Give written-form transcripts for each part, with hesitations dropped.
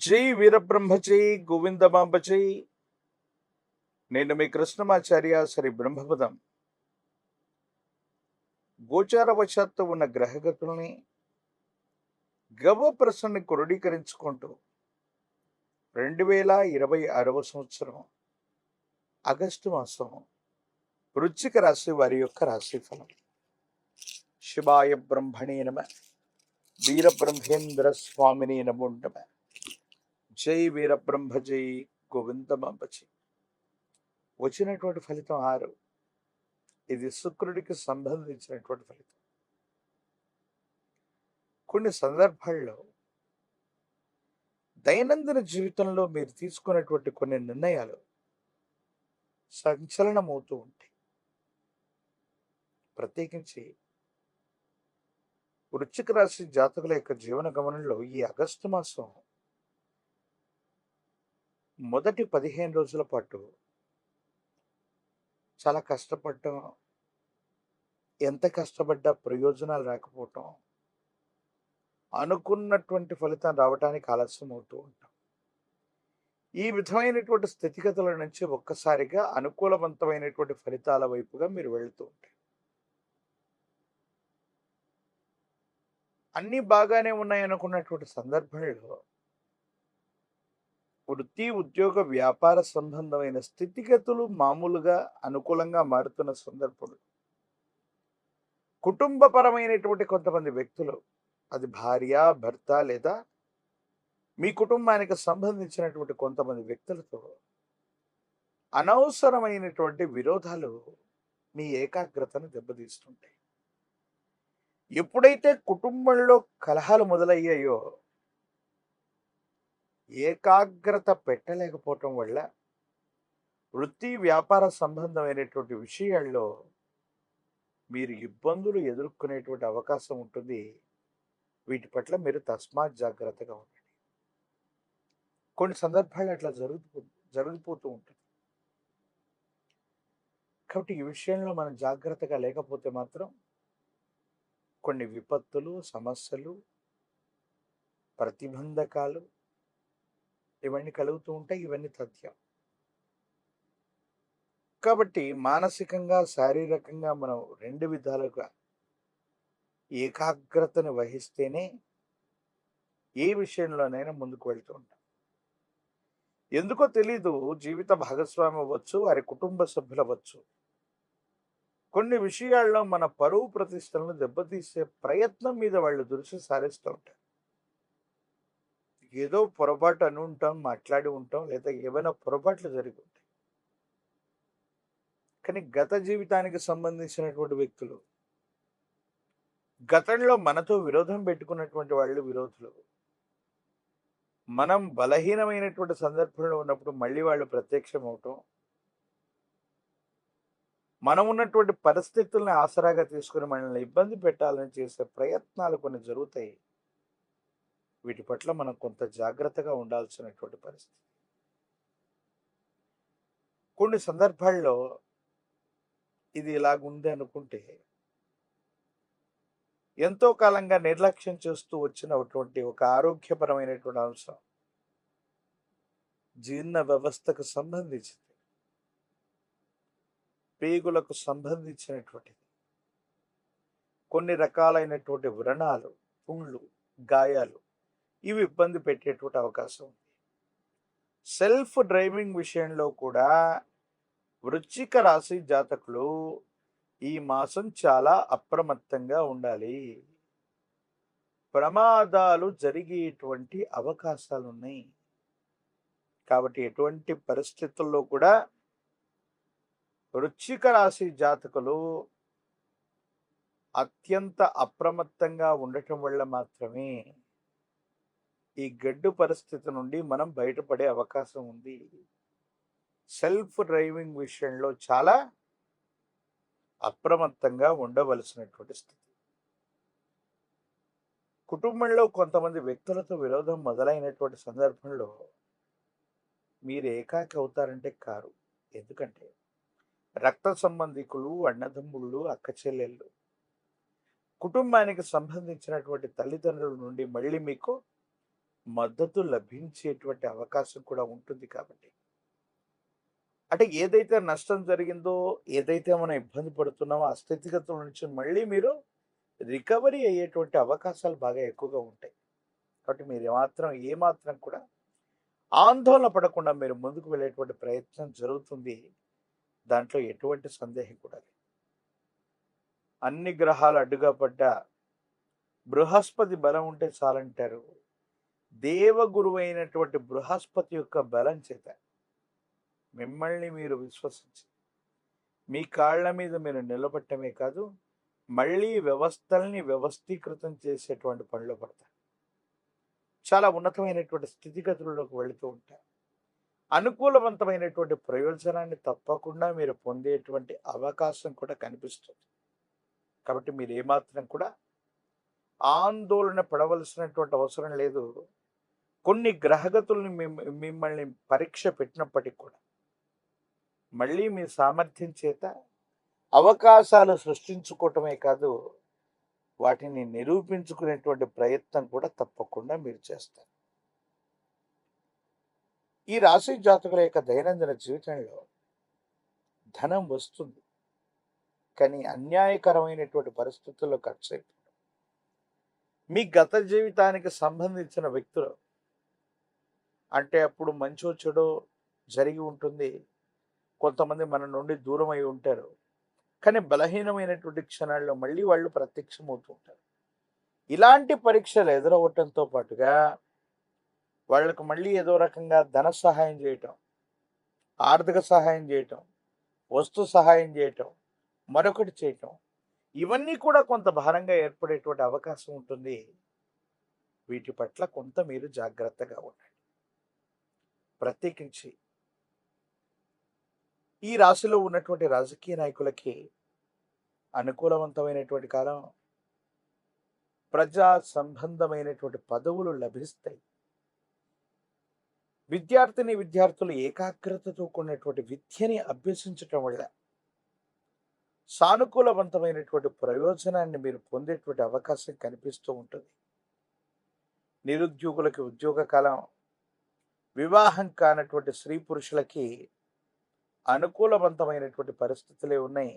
జై వీరబ్రహ్మజై గోవిందమాంబజై. నేను మీ కృష్ణమాచార్య శ్రీ బ్రహ్మపదం. గోచారవశాత్తు ఉన్న గ్రహగతుల్ని గవ్వప్రసన్ని క్రోడీకరించుకుంటూ 2026వ సంవత్సరం ఆగస్టు మాసం వృశ్చిక రాశి వారి యొక్క రాశిఫలం. శివాయ బ్రహ్మణే నమ, వీరబ్రహ్మేంద్ర స్వామిని నమో నమ. జై వీరబ్రహ్మజై గోవిందమాంబజై. వచ్చినటువంటి ఫలితం 6. ఇది శుక్రుడికి సంబంధించినటువంటి ఫలితం. కొన్ని సందర్భాల్లో దైనందిన జీవితంలో మీరు తీసుకున్నటువంటి కొన్ని నిర్ణయాలు సంచలనమవుతూ ఉంటాయి. ప్రత్యేకించి వృశ్చిక రాశి జాతకుల యొక్క జీవన గమనంలో ఈ ఆగస్టు మాసం మొదటి 15 రోజుల పాటు చాలా కష్టపడటం, ఎంత కష్టపడ్డా ప్రయోజనాలు రాకపోవటం, అనుకున్నటువంటి ఫలితం రావడానికి ఆలస్యం అవుతూ ఉంటాం. ఈ విధమైనటువంటి స్థితిగతుల నుంచి ఒక్కసారిగా అనుకూలవంతమైనటువంటి ఫలితాల వైపుగా మీరు వెళుతూ ఉంటారు. అన్నీ బాగానే ఉన్నాయనుకున్నటువంటి సందర్భంలో వృత్తి, ఉద్యోగ, వ్యాపార సంబంధమైన స్థితిగతులు మామూలుగా అనుకూలంగా మారుతున్న సందర్భంలో కుటుంబపరమైనటువంటి కొంతమంది వ్యక్తులు, అది భార్య, భర్త లేదా మీ కుటుంబానికి సంబంధించినటువంటి కొంతమంది వ్యక్తులతో అనవసరమైనటువంటి విరోధాలు మీ ఏకాగ్రతను దెబ్బతీస్తుంటాయి. ఎప్పుడైతే కుటుంబంలో కలహాలు మొదలయ్యాయో ఏకాగ్రత పెట్టలేకపోవటం వల్ల వృత్తి, వ్యాపార సంబంధమైనటువంటి విషయాల్లో మీరు ఇబ్బందులు ఎదుర్కొనేటువంటి అవకాశం ఉంటుంది. వీటి పట్ల మీరు తస్మాత్ జాగ్రత్తగా ఉండండి. కొన్ని సందర్భాలు అట్లా జరిగిపోతూ ఉంటుంది. కాబట్టి ఈ విషయంలో మనం జాగ్రత్తగా లేకపోతే మాత్రం కొన్ని విపత్తులు, సమస్యలు, ప్రతిబంధకాలు ఇవన్నీ కలుగుతూ ఉంటాయి. ఇవన్నీ తథ్యం. కాబట్టి మానసికంగా, శారీరకంగా మనం 2 విధాలుగా ఏకాగ్రతను వహిస్తేనే ఏ విషయంలోనైనా ముందుకు వెళ్తూ ఉంటాం. ఎందుకో తెలీదు, జీవిత భాగస్వామి అవ్వచ్చు, వారి కుటుంబ సభ్యులు అవ్వచ్చు, కొన్ని విషయాల్లో మన పరువు ప్రతిష్టలను దెబ్బతీసే ప్రయత్నం మీద వాళ్ళు దృష్టి సారిస్తూ ఉంటారు. ఏదో పొరపాటు అని ఉంటాం, మాట్లాడి ఉంటాం, లేదా ఏమైనా పొరపాట్లు జరిగి ఉంటాయి. కానీ గత జీవితానికి సంబంధించినటువంటి వ్యక్తులు, గతంలో మనతో విరోధం పెట్టుకున్నటువంటి వాళ్ళు విరోధులు, మనం బలహీనమైనటువంటి సందర్భంలో ఉన్నప్పుడు మళ్ళీ వాళ్ళు ప్రత్యక్షం అవటం, మనం ఉన్నటువంటి పరిస్థితుల్ని ఆసరాగా తీసుకుని మనల్ని ఇబ్బంది పెట్టాలని చేసే ప్రయత్నాలు కొన్ని జరుగుతాయి. వీటి పట్ల మనం కొంత జాగ్రత్తగా ఉండాల్సినటువంటి పరిస్థితి. కొన్ని సందర్భాల్లో ఇది ఇలాగుంది అనుకుంటే ఎంతో కాలంగా నిర్లక్ష్యం చేస్తూ వచ్చినటువంటి ఒక ఆరోగ్యపరమైనటువంటి అంశం, జీర్ణ వ్యవస్థకు సంబంధించింది, పేగులకు సంబంధించినటువంటిది, కొన్ని రకాలైనటువంటి వ్రణాలు, పుండ్లు, గాయాలు, ఇవి ఇబ్బంది పెట్టేటువంటి అవకాశం ఉంది. సెల్ఫ్ డ్రైవింగ్ విషయంలో కూడా వృశ్చిక రాశి జాతకులు ఈ మాసం చాలా అప్రమత్తంగా ఉండాలి. ప్రమాదాలు జరిగేటువంటి అవకాశాలు ఉన్నాయి. కాబట్టి ఎటువంటి పరిస్థితుల్లో కూడా వృశ్చిక రాశి జాతకులు అత్యంత అప్రమత్తంగా ఉండటం వల్ల మాత్రమే ఈ గడ్డు పరిస్థితి నుండి మనం బయటపడే అవకాశం ఉంది. సెల్ఫ్ డ్రైవింగ్ విషయంలో చాలా అప్రమత్తంగా ఉండవలసినటువంటి స్థితి. కుటుంబంలో కొంతమంది వ్యక్తులతో విరోధం మొదలైనటువంటి సందర్భంలో మీరు ఏకాకి అవుతారంటే కారు. ఎందుకంటే రక్త సంబంధికులు, అన్నదమ్ముళ్ళు, అక్క చెల్లెళ్ళు, కుటుంబానికి సంబంధించినటువంటి తల్లిదండ్రుల నుండి మళ్ళీ మీకు మద్దతు లభించేటువంటి అవకాశం కూడా ఉంటుంది కాబట్టి. అంటే ఏదైతే నష్టం జరిగిందో, ఏదైతే మనం ఇబ్బంది పడుతున్నామో, ఆ స్థితిగతుల నుంచి మళ్ళీ మీరు రికవరీ అయ్యేటువంటి అవకాశాలు బాగా ఎక్కువగా ఉంటాయి. కాబట్టి మీరు ఏమాత్రం కూడా ఆందోళన పడకుండా మీరు ముందుకు వెళ్ళేటువంటి ప్రయత్నం జరుగుతుంది. దాంట్లో ఎటువంటి సందేహం కూడా లేదు. అన్ని గ్రహాలు అడ్డుగా పడ్డా బృహస్పతి బలం ఉంటే చాలంటారు. దేవగురువైనటువంటి బృహస్పతి యొక్క బలం చేత మిమ్మల్ని మీరు విశ్వసించి మీ కాళ్ళ మీద మీరు నిలబడటమే కాదు, మళ్ళీ వ్యవస్థల్ని వ్యవస్థీకృతం చేసేటువంటి పనిలో పడతారు. చాలా ఉన్నతమైనటువంటి స్థితిగతుల్లోకి వెళుతూ ఉంటారు. అనుకూలవంతమైనటువంటి ప్రయోజనాన్ని తప్పకుండా మీరు పొందేటువంటి అవకాశం కూడా కనిపిస్తుంది. కాబట్టి మీరు ఏమాత్రం కూడా ఆందోళన పడవలసినటువంటి అవసరం లేదు. కొన్ని గ్రహగతుల్ని మిమ్మల్ని పరీక్ష పెట్టినప్పటికి కూడా మళ్ళీ మీ సామర్థ్యం చేత అవకాశాలు సృష్టించుకోవటమే కాదు, వాటిని నిరూపించుకునేటువంటి ప్రయత్నం కూడా తప్పకుండా మీరు చేస్తారు. ఈ రాశి జాతకుల యొక్క దైనందిన జీవితంలో ధనం వస్తుంది, కానీ అన్యాయకరమైనటువంటి పరిస్థితుల్లో ఖర్చు అయిపోతుంది. మీ గత జీవితానికి సంబంధించిన వ్యక్తులు అంటే అప్పుడు మంచో చెడో జరిగి ఉంటుంది. కొంతమంది మన నుండి దూరం అయి ఉంటారు, కానీ బలహీనమైనటువంటి క్షణాల్లో మళ్ళీ వాళ్ళు ప్రత్యక్షమవుతూ ఉంటారు. ఇలాంటి పరీక్షలు ఎదురవ్వటంతో పాటుగా వాళ్ళకు మళ్ళీ ఏదో రకంగా ధన సహాయం చేయటం, ఆర్థిక సహాయం చేయటం, వస్తు సహాయం చేయటం, మరొకటి చేయటం, ఇవన్నీ కూడా కొంత భారంగా ఏర్పడేటువంటి అవకాశం ఉంటుంది. వీటి పట్ల కొంత మీరు జాగ్రత్తగా ఉండండి. ప్రత్యేకించి ఈ రాశిలో ఉన్నటువంటి రాజకీయ నాయకులకి అనుకూలవంతమైనటువంటి కాలం. ప్రజా సంబంధమైనటువంటి పదవులు లభిస్తాయి. విద్యార్థులు ఏకాగ్రతతో కూడినటువంటి విద్యని అభ్యసించటం వల్ల సానుకూలవంతమైనటువంటి ప్రయోజనాన్ని మీరు పొందేటువంటి అవకాశం కనిపిస్తూ ఉంటుంది. నిరుద్యోగులకి ఉద్యోగ కాలం. వివాహం కానటువంటి స్త్రీ పురుషులకి అనుకూలవంతమైనటువంటి పరిస్థితులే ఉన్నాయి.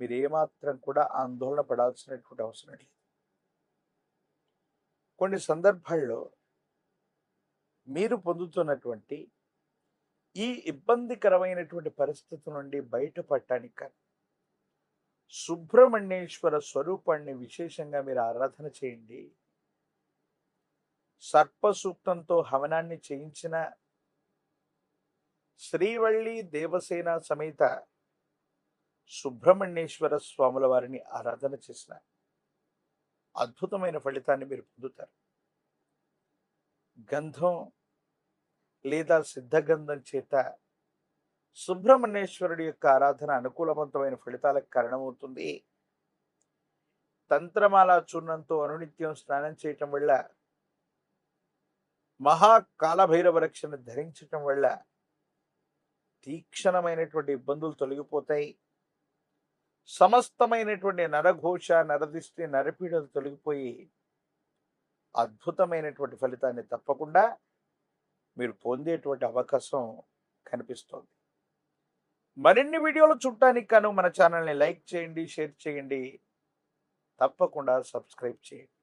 మీరు ఏమాత్రం కూడా ఆందోళన పడాల్సినటువంటి అవసరం లేదు. కొన్ని సందర్భాల్లో మీరు పొందుతున్నటువంటి ఈ ఇబ్బందికరమైనటువంటి పరిస్థితి నుండి బయటపడటానికి కానీ సుబ్రహ్మణ్యేశ్వర స్వరూపాన్ని విశేషంగా మీరు ఆరాధన చేయండి. సర్ప సూక్తంతో హవనాన్ని చేయించిన శ్రీవల్లి దేవసేన సమేత సుబ్రహ్మణ్యేశ్వర స్వాముల వారిని ఆరాధన చేసిన అద్భుతమైన ఫలితాన్ని మీరు పొందుతారు. గంధం లేదా సిద్ధగంధం చేత సుబ్రహ్మణ్యేశ్వరుడి యొక్క ఆరాధన అనుకూలవంతమైన ఫలితాలకు కారణమవుతుంది. తంత్రమాల చూర్ణంతో అనునిత్యం స్నానం చేయటం వల్ల, మహాకాలభైరవ రక్షణ ధరించటం వల్ల తీక్షణమైనటువంటి ఇబ్బందులు తొలగిపోతాయి. సమస్తమైనటువంటి నరఘోష, నరదిష్టి, నరపీడలు తొలగిపోయి అద్భుతమైనటువంటి ఫలితాన్ని తప్పకుండా మీరు పొందేటువంటి అవకాశం కనిపిస్తోంది. మరిన్ని వీడియోలు చూడటానికి గాను మన ఛానల్ని లైక్ చేయండి, షేర్ చేయండి, తప్పకుండా సబ్స్క్రైబ్ చేయండి.